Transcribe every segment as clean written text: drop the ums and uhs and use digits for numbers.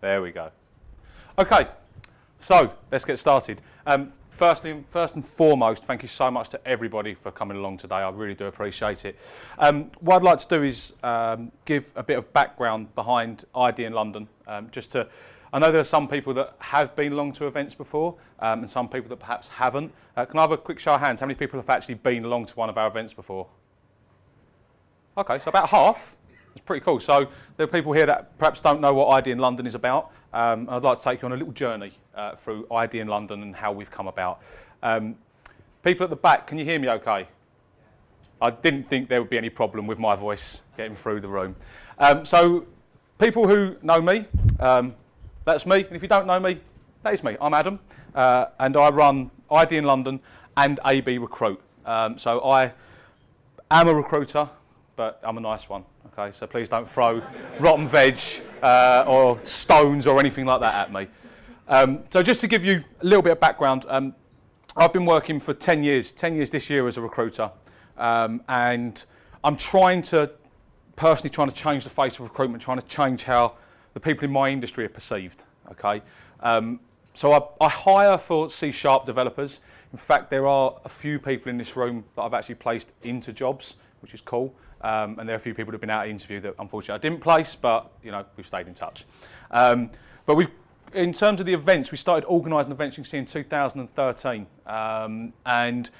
There we go. Okay, so let's get started. First and foremost, thank you so much to everybody for coming along today. I really do appreciate it. What I'd like to do is give a bit of background behind IDinLondon. I know there are some people that have been along to events before, and some people that perhaps haven't. Can I have a quick show of hands? How many people have actually been along to one of our events before? Okay, so about half. It's pretty cool. So there are people here that perhaps don't know what IDinLondon is about. I'd like to take you on a little journey through IDinLondon and how we've come about. People at the back, can you hear me okay? I didn't think there would be any problem with my voice getting through the room. So people who know me, that's me. And if you don't know me, that is me. I'm Adam, and I run IDinLondon and AB Recruit. So I am a recruiter, but I'm a nice one. Okay, so please don't throw rotten veg or stones or anything like that at me. So just to give you a little bit of background, I've been working for 10 years this year as a recruiter, and I'm personally trying to change the face of recruitment, trying to change how the people in my industry are perceived. Okay, so I hire for C# developers. In fact, there are a few people in this room that I've actually placed into jobs, which is cool. And there are a few people who have been out of interview that unfortunately I didn't place, but you know, we've stayed in touch. But in terms of the events, we started organising events, you can see, in 2013. And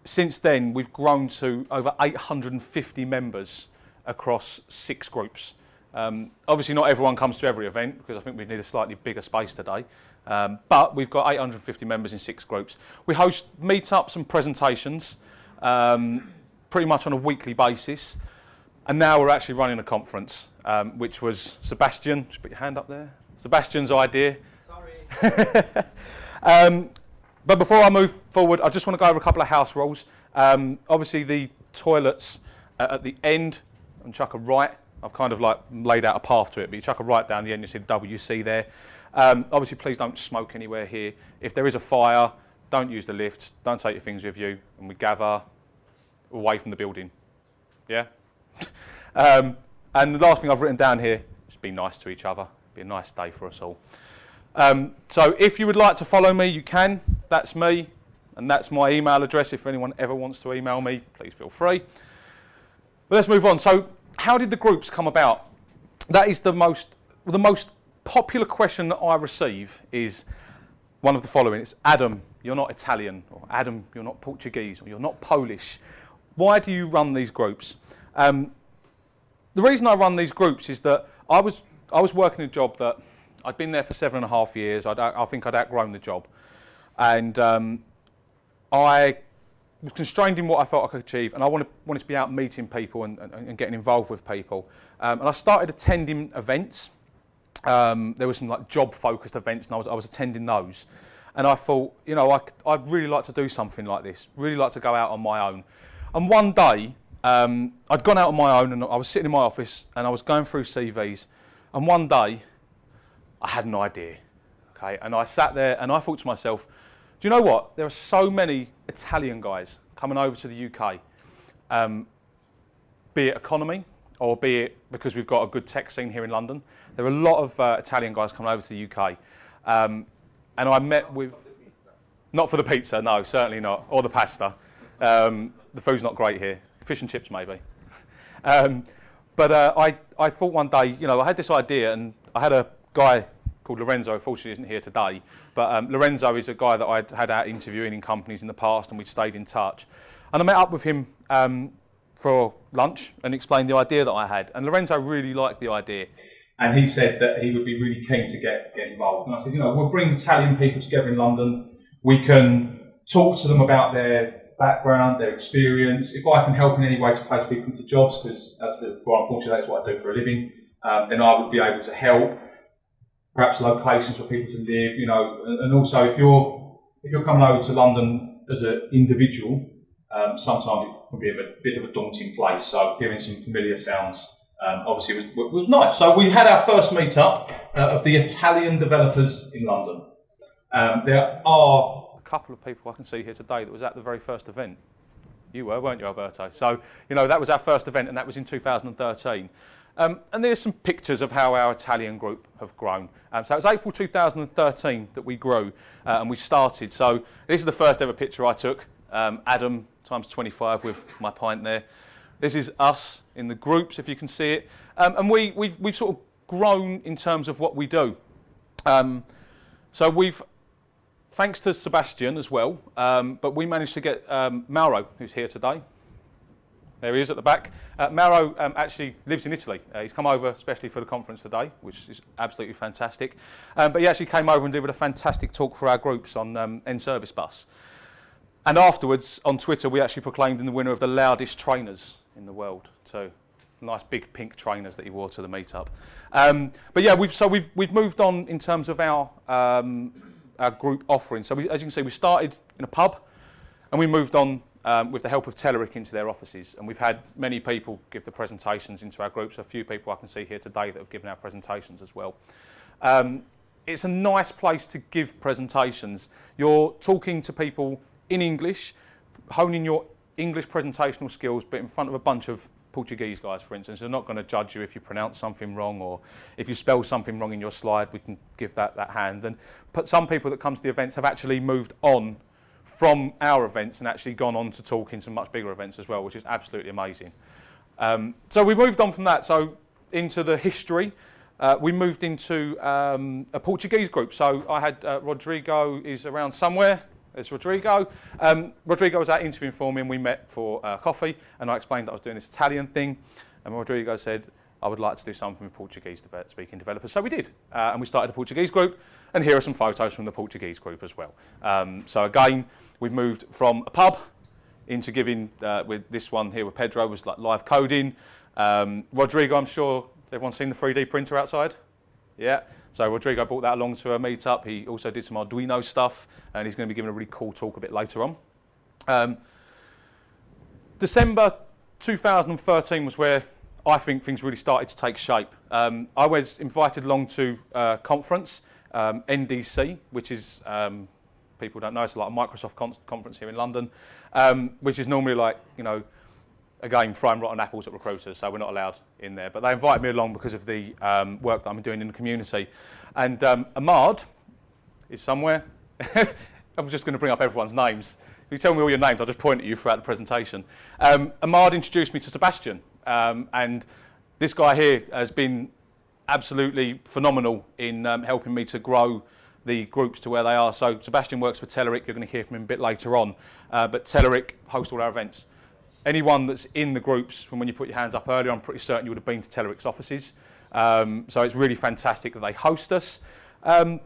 since then, we've grown to over 850 members across 6 groups. Obviously, not everyone comes to every event because I think we need a slightly bigger space today. But we've got 850 members in 6 groups. We host meetups and presentations. Pretty much on a weekly basis, and now we're actually running a conference, which was Sebastian. Just put your hand up there. Sebastian's idea. Sorry. But before I move forward, I just want to go over a couple of house rules. Obviously, the toilets at the end, and chuck a right. I've kind of like laid out a path to it, but you chuck a right down the end, you see the WC there. Obviously, please don't smoke anywhere here. If there is a fire, don't use the lift. Don't take your things with you, and we gather away from the building. Yeah? And the last thing I've written down here, just be nice to each other. Be a nice day for us all. So if you would like to follow me, you can. That's me, and that's my email address. If anyone ever wants to email me, please feel free. But let's move on. So how did the groups come about? That is the most popular question that I receive is one of the following. It's, Adam, you're not Italian, or Adam, you're not Portuguese, or you're not Polish. Why do you run these groups? The reason I run these groups is that I was working a job that I'd been there for 7.5 years. I think I'd outgrown the job, and I was constrained in what I felt I could achieve, and I wanted to be out meeting people and getting involved with people. And I started attending events. There were some like job-focused events, and I was attending those. And I thought, you know, I'd really like to do something like this. Really like to go out on my own. And one day, I'd gone out on my own and I was sitting in my office and I was going through CVs. And one day, I had an idea. Okay, and I sat there and I thought to myself, do you know what? There are so many Italian guys coming over to the UK, be it economy or be it because we've got a good tech scene here in London. There are a lot of Italian guys coming over to the UK. And I met with, not for the pizza, no, certainly not, or the pasta. The food's not great here. Fish and chips, maybe. But I thought one day, you know, I had this idea, and I had a guy called Lorenzo, unfortunately isn't here today, but Lorenzo is a guy that I'd had out interviewing in companies in the past, and we'd stayed in touch. And I met up with him for lunch and explained the idea that I had. And Lorenzo really liked the idea. And he said that he would be really keen to get involved. And I said, you know, we'll bring Italian people together in London. We can talk to them about their background, their experience. If I can help in any way to place people into jobs, because unfortunately that's what I do for a living, then I would be able to help. Perhaps locations for people to live, you know, and also if you're coming over to London as an individual, sometimes it can be a bit of a daunting place. So hearing some familiar sounds obviously was nice. So we had our first meetup of the Italian developers in London. There are a couple of people I can see here today that was at the very first event. You were, weren't you, Alberto? So, you know, that was our first event, and that was in 2013. And there's some pictures of how our Italian group have grown. So it was April 2013 that we grew and we started. So this is the first ever picture I took, Adam times 25 with my pint there. This is us in the groups, if you can see it. And we've sort of grown in terms of what we do. So we've, thanks to Sebastian as well, but we managed to get Mauro, who's here today. There he is at the back. Mauro actually lives in Italy. He's come over especially for the conference today, which is absolutely fantastic. But he actually came over and did a fantastic talk for our groups on N-Service Bus. And afterwards, on Twitter, we actually proclaimed him the winner of the loudest trainers in the world. So nice big pink trainers that he wore to the meetup. But yeah, we've moved on in terms of our group offering. So as you can see, we started in a pub, and we moved on with the help of Telerik into their offices, and we've had many people give the presentations into our groups. A few people I can see here today that have given our presentations as well. It's a nice place to give presentations. You're talking to people in English, honing your English presentational skills, but in front of a bunch of Portuguese guys, for instance. They're not going to judge you if you pronounce something wrong, or if you spell something wrong in your slide. We can give that hand. And but some people that come to the events have actually moved on from our events and actually gone on to talk in some much bigger events as well, which is absolutely amazing. So we moved on from that, so into the history. We moved into a Portuguese group. So I had Rodrigo is around somewhere. There's Rodrigo. Rodrigo was out interviewing for me, and we met for coffee, and I explained that I was doing this Italian thing, and Rodrigo said, I would like to do something with Portuguese speaking developers. So we did, and we started a Portuguese group, and here are some photos from the Portuguese group as well. So again, we've moved from a pub into giving, with this one here with Pedro, was like live coding. Rodrigo, I'm sure everyone's seen the 3D printer outside? Yeah, so Rodrigo brought that along to a meetup. He also did some Arduino stuff, and he's going to be giving a really cool talk a bit later on. December 2013 was where I think things really started to take shape. I was invited along to a conference, NDC, which is, people don't know, it's like a Microsoft conference here in London, which is normally like, you know, again, throwing rotten apples at recruiters, so we're not allowed in there. But they invited me along because of the work that I'm doing in the community. And Ahmad is somewhere. I'm just going to bring up everyone's names. If you tell me all your names, I'll just point at you throughout the presentation. Ahmad introduced me to Sebastian. And this guy here has been absolutely phenomenal in helping me to grow the groups to where they are. So Sebastian works for Telerik. You're going to hear from him a bit later on. But Telerik hosts all our events. Anyone that's in the groups, from when you put your hands up earlier, I'm pretty certain you would have been to Telerik's offices. So it's really fantastic that they host us. And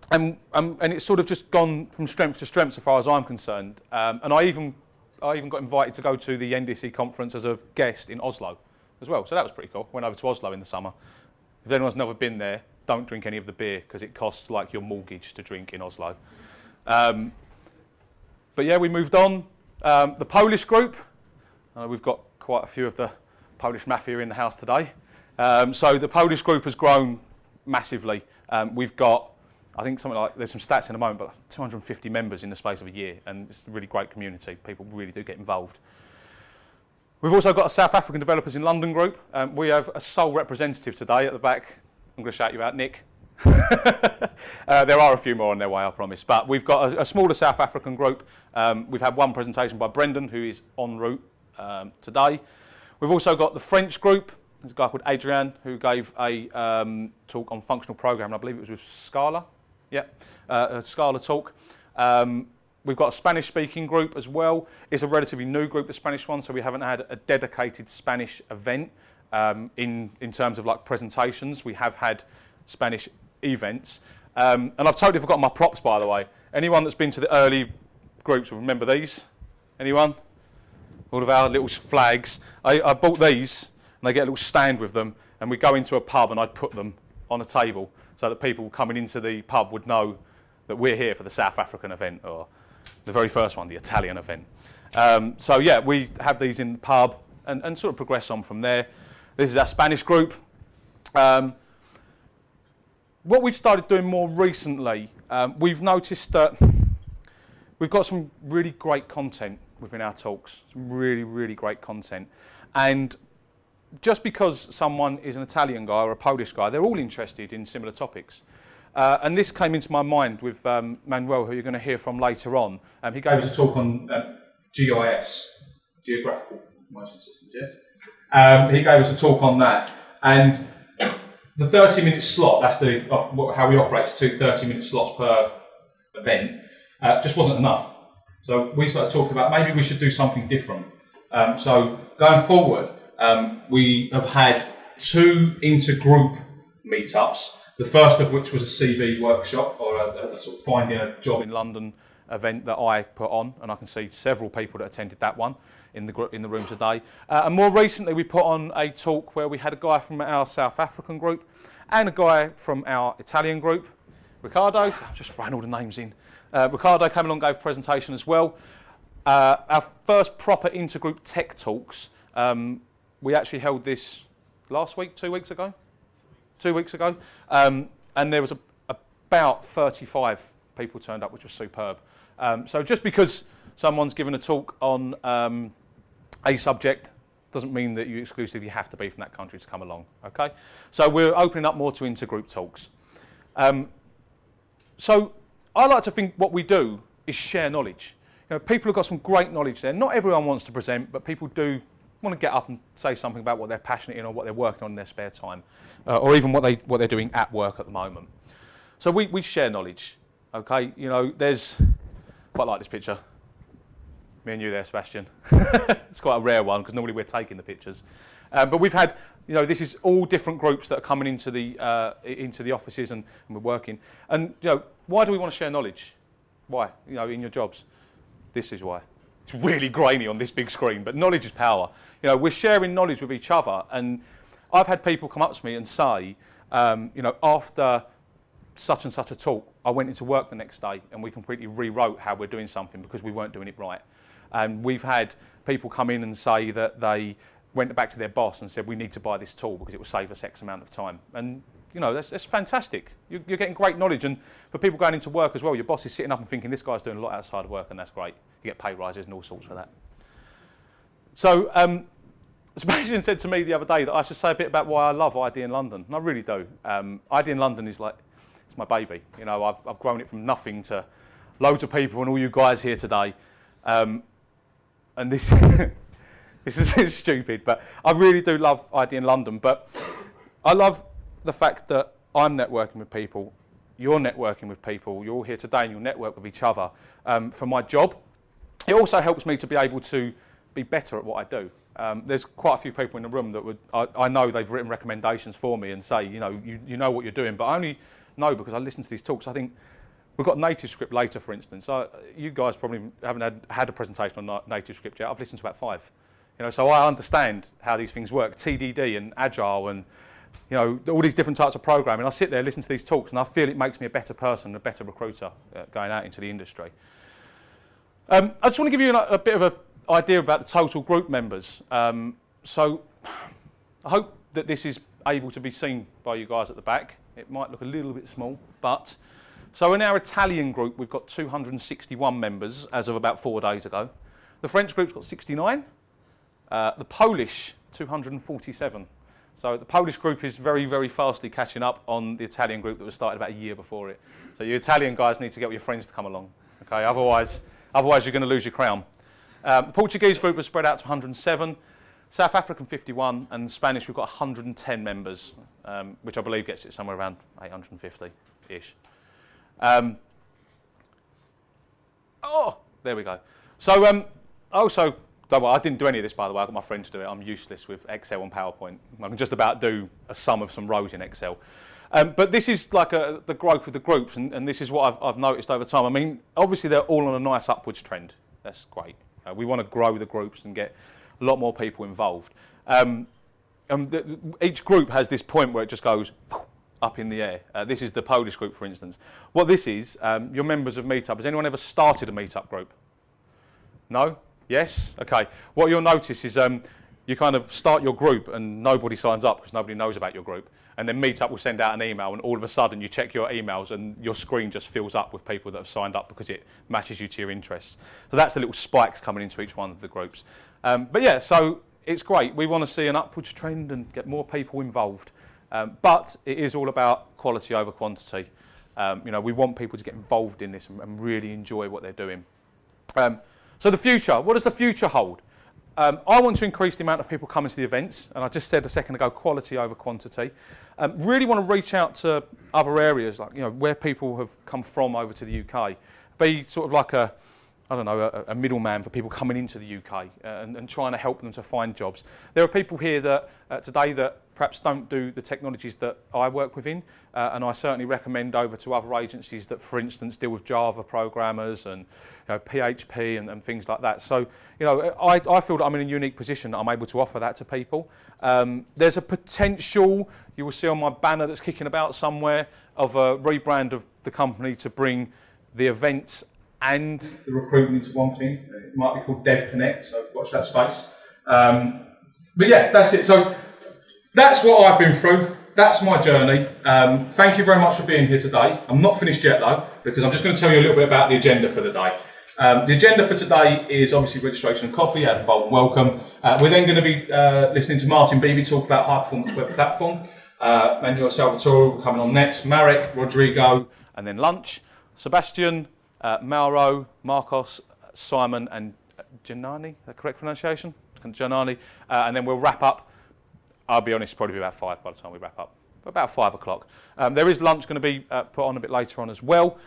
it's sort of just gone from strength to strength so far as I'm concerned. And I even got invited to go to the NDC conference as a guest in Oslo as well. So that was pretty cool. Went over to Oslo in the summer. If anyone's never been there, don't drink any of the beer because it costs like your mortgage to drink in Oslo. But yeah, we moved on. The Polish group. We've got quite a few of the Polish mafia in the house today. So the Polish group has grown massively. We've got, I think something like, there's some stats in a moment, but 250 members in the space of a year, and it's a really great community. People really do get involved. We've also got a South African Developers in London group. We have a sole representative today at the back. I'm going to shout you out, Nick. There are a few more on their way, I promise. But we've got a smaller South African group. We've had one presentation by Brendan, who is en route today. We've also got the French group. There's a guy called Adrian who gave a talk on functional programming. I believe it was with Scala. Yeah, a Scala talk. We've got a Spanish-speaking group as well. It's a relatively new group, the Spanish one, so we haven't had a dedicated Spanish event in terms of like presentations. We have had Spanish events. And I've totally forgotten my props, by the way. Anyone that's been to the early groups will remember these? Anyone? All of our little flags. I bought these, and they get a little stand with them, and we go into a pub, and I'd put them on a table so that people coming into the pub would know that we're here for the South African event, or the very first one, the Italian event. So yeah, we have these in the pub, and sort of progress on from there. This is our Spanish group. What we've started doing more recently, we've noticed that we've got some really great content within our talks, some really, really great content. And just because someone is an Italian guy or a Polish guy, they're all interested in similar topics. And this came into my mind with Manuel, who you're going to hear from later on. He gave us a talk on GIS, Geographical Information Systems, yes? He gave us a talk on that. And the 30-minute slot, that's how we operate, 2 30-minute slots per event, just wasn't enough. So we started talking about maybe we should do something different. So going forward, we have had 2 intergroup meetups, the first of which was a CV workshop, or a sort of finding a job in London event that I put on, and I can see several people that attended that one in the room today. And more recently, we put on a talk where we had a guy from our South African group and a guy from our Italian group, Ricardo. I'm just throwing all the names in. Ricardo came along and gave a presentation as well. Our first proper intergroup tech talks, we actually held this last week, 2 weeks ago. 2 weeks ago, and there was about 35 people turned up, which was superb. So just because someone's given a talk on a subject doesn't mean that you exclusively have to be from that country to come along, okay? So we're opening up more to intergroup talks. So I like to think what we do is share knowledge. You know, people have got some great knowledge there. Not everyone wants to present, but people do want to get up and say something about what they're passionate in or what they're working on in their spare time, or even what they're doing at work at the moment. So we share knowledge, okay? You know, there's, quite like this picture. Me and you there, Sebastian. It's quite a rare one because normally we're taking the pictures. But we've had, you know, this is all different groups that are coming into the offices and we're working. And, you know, why do we want to share knowledge? Why? You know, in your jobs. This is why. It's really grainy on this big screen, but knowledge is power. You know, we're sharing knowledge with each other, and I've had people come up to me and say, you know, after such and such a talk, I went into work the next day and we completely rewrote how we're doing something because we weren't doing it right. And we've had people come in and say that they went back to their boss and said, we need to buy this tool because it will save us X amount of time. And, you know, that's fantastic. You're getting great knowledge. And for people going into work as well, your boss is sitting up and thinking, this guy's doing a lot outside of work, and that's great. You get pay rises and all sorts for that. So, Sebastian said to me the other day that I should say a bit about why I love IDinLondon, and I really do. IDinLondon is like, it's my baby. You know, I've grown it from nothing to loads of people and all you guys here today. And this, this is stupid, but I really do love IDinLondon. But I love the fact that I'm networking with people, you're networking with people, you're all here today and you'll network with each other for my job. It also helps me to be able to be better at what I do. There's quite a few people in the room that would, I know they've written recommendations for me and say, you know, you know what you're doing, but I only know because I listen to these talks. I think we've got native script later, for instance. You guys probably haven't had a presentation on native script yet. I've listened to about 5. You know, so I understand how these things work, TDD and Agile and, you know, all these different types of programming. I sit there, listen to these talks, and I feel it makes me a better person, a better recruiter going out into the industry. I just want to give you a bit of an idea about the total group members. So I hope that this is able to be seen by you guys at the back. It might look a little bit small, but... So in our Italian group, we've got 261 members as of about 4 days ago. The French group's got 69. The Polish, 247. So the Polish group is very, very fastly catching up on the Italian group that was started about a year before it. So you Italian guys need to get your friends to come along, okay? Otherwise you're going to lose your crown. The Portuguese group was spread out to 107, South African 51, and Spanish we've got 110 members, which I believe gets it somewhere around 850-ish. Oh, there we go. So also, don't worry, I didn't do any of this, by the way. I got my friend to do it. I'm useless with Excel and PowerPoint. I can just about do a sum of some rows in Excel. But this is like the growth of the groups, and this is what I've noticed over time. I mean, obviously they're all on a nice upwards trend. That's great. We want to grow the groups and get a lot more people involved. Each group has this point where it just goes up in the air. This is the Polish group, for instance. What this is, you're members of Meetup. Has anyone ever started a Meetup group? No? Yes? Okay. What you'll notice is you kind of start your group and nobody signs up because nobody knows about your group. And then Meetup will send out an email and all of a sudden you check your emails and your screen just fills up with people that have signed up because it matches you to your interests. So that's the little spikes coming into each one of the groups. But yeah, so it's great. We want to see an upwards trend and get more people involved. But it is all about quality over quantity. We want people to get involved in this and really enjoy what they're doing. So the future, what does the future hold? I want to increase the amount of people coming to the events, and I just said a second ago, quality over quantity. Really want to reach out to other areas, like where people have come from over to the UK. Be sort of like a middleman for people coming into the UK and trying to help them to find jobs. There are people here that today that perhaps don't do the technologies that I work within, and I certainly recommend over to other agencies that, for instance, deal with Java programmers and PHP and things like that. So, I feel that I'm in a unique position that I'm able to offer that to people. There's a potential, you will see on my banner that's kicking about somewhere, of a rebrand of the company to bring the events and the recruitment into one thing. It might be called Dev Connect, so watch that space. But yeah, that's it. So that's what I've been through. That's my journey. Thank you very much for being here today. I'm not finished yet though, because I'm just going to tell you a little bit about the agenda for the day. The agenda for today is obviously registration and coffee. Adam Bolton, welcome. We're then going to be listening to Martin Beebe talk about high performance web platform. Manuel Salvatore coming on next. Marek, Rodrigo, and then lunch. Sebastian, Mauro, Marcos, Simon, and Janani, the correct pronunciation? Janani. And then we'll wrap up. I'll be honest, probably about 5 by the time we wrap up. About 5 o'clock. There is lunch going to be put on a bit later on as well.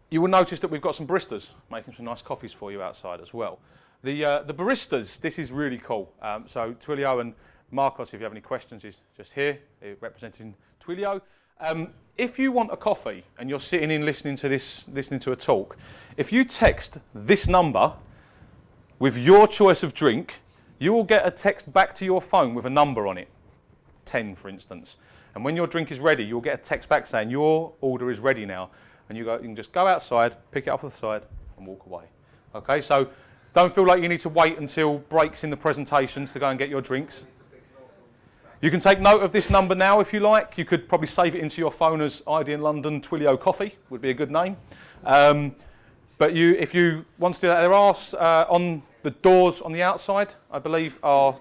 You will notice that we've got some baristas making some nice coffees for you outside as well. The baristas, this is really cool. So Twilio and Marcos, if you have any questions, is just here, representing Twilio. If you want a coffee and you're sitting in listening to a talk, if you text this number with your choice of drink, you will get a text back to your phone with a number on it, 10 for instance. And when your drink is ready, you'll get a text back saying your order is ready now. And you can just go outside, pick it up off the side and walk away. Okay, so don't feel like you need to wait until breaks in the presentations to go and get your drinks. You can take note of this number now if you like. You could probably save it into your phone as IDinLondon Twilio Coffee, would be a good name. But if you want to do that, there are on the doors on the outside, I believe, are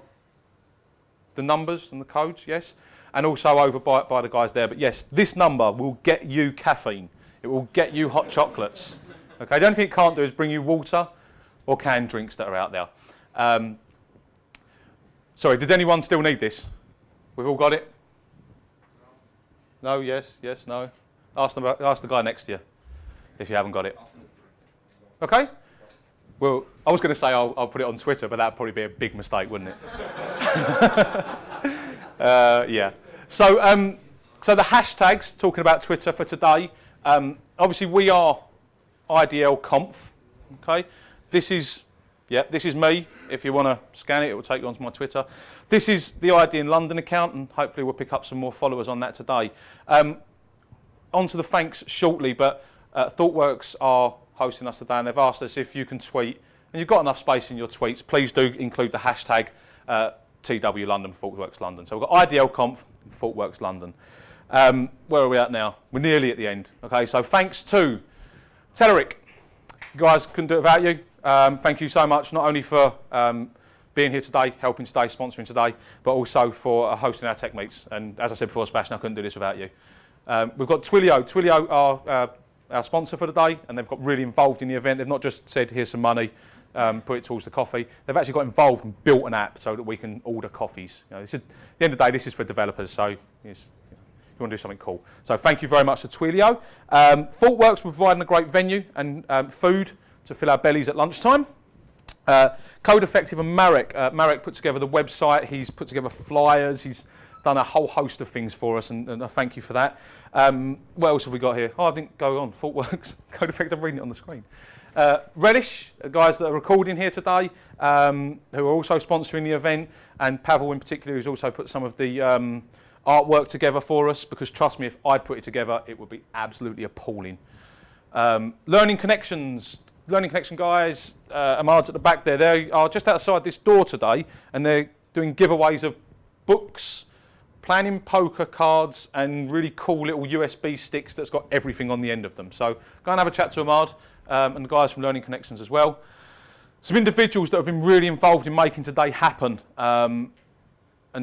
the numbers and the codes, yes. And also over by the guys there. But yes, this number will get you caffeine. It will get you hot chocolates. Okay, the only thing it can't do is bring you water or canned drinks that are out there. Sorry, did anyone still need this? We've all got it? No, yes, no. Ask the guy next to you if you haven't got it. Okay? Well, I was going to say I'll put it on Twitter, but that'd probably be a big mistake, wouldn't it? Yeah. So the hashtags, talking about Twitter for today, obviously we are IDLConf, okay? This is me. If you want to scan it, it will take you onto my Twitter. This is the IDinLondon account, and hopefully we'll pick up some more followers on that today. Onto the thanks shortly, but ThoughtWorks are hosting us today, and they've asked us if you can tweet, and you've got enough space in your tweets, please do include the hashtag TW London, ThoughtWorks London. So we've got IDLConf and ThoughtWorks London. Where are we at now? We're nearly at the end. Okay, so thanks to Telerik. You guys couldn't do it without you. Thank you so much, not only for being here today, helping today, sponsoring today, but also for hosting our tech meets. And as I said before, Sebastian, I couldn't do this without you. We've got Twilio. Twilio are our sponsor for today, and they've got really involved in the event. They've not just said, here's some money, put it towards the coffee. They've actually got involved and built an app so that we can order coffees. At the end of the day, this is for developers, so you want to do something cool. So thank you very much to Twilio. ThoughtWorks were providing a great venue and food to fill our bellies at lunchtime. Code Effective and Marek. Marek put together the website. He's put together flyers. He's done a whole host of things for us, and I thank you for that. What else have we got here? Oh, I didn't go on. ThoughtWorks, Code Effective, I'm reading it on the screen. Relish, the guys that are recording here today, who are also sponsoring the event, and Pavel in particular, who's also put some of the artwork together for us, because trust me, if I put it together, it would be absolutely appalling. Learning Connection guys, Ahmad's at the back there. They are just outside this door today, and they're doing giveaways of books, planning poker cards, and really cool little USB sticks that's got everything on the end of them. So go and have a chat to Ahmad and the guys from Learning Connections as well. Some individuals that have been really involved in making today happen and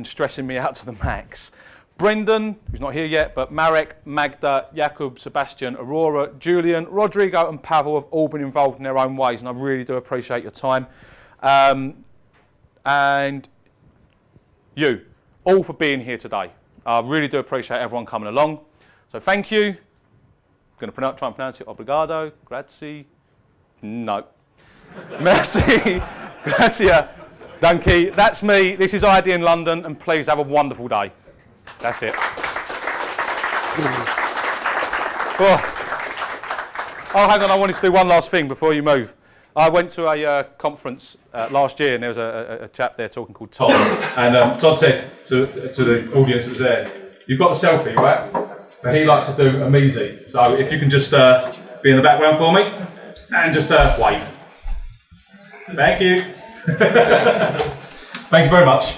stressing me out to the max. Brendan, who's not here yet, but Marek, Magda, Jakub, Sebastian, Aurora, Julian, Rodrigo and Pavel have all been involved in their own ways, and I really do appreciate your time. And you, all for being here today. I really do appreciate everyone coming along. So thank you. I'm going to try and pronounce it. Obrigado, grazie, no. Merci, grazie, danke. That's me. This is IDinLondon, and please have a wonderful day. That's it. Oh, hang on, I wanted to do one last thing before you move. I went to a conference last year, and there was a chap there talking called Todd. And Todd said to the audience that was there, "You've got the selfie, right? But he likes to do a measy. So if you can just be in the background for me, and just wave. Thank you. Thank you very much.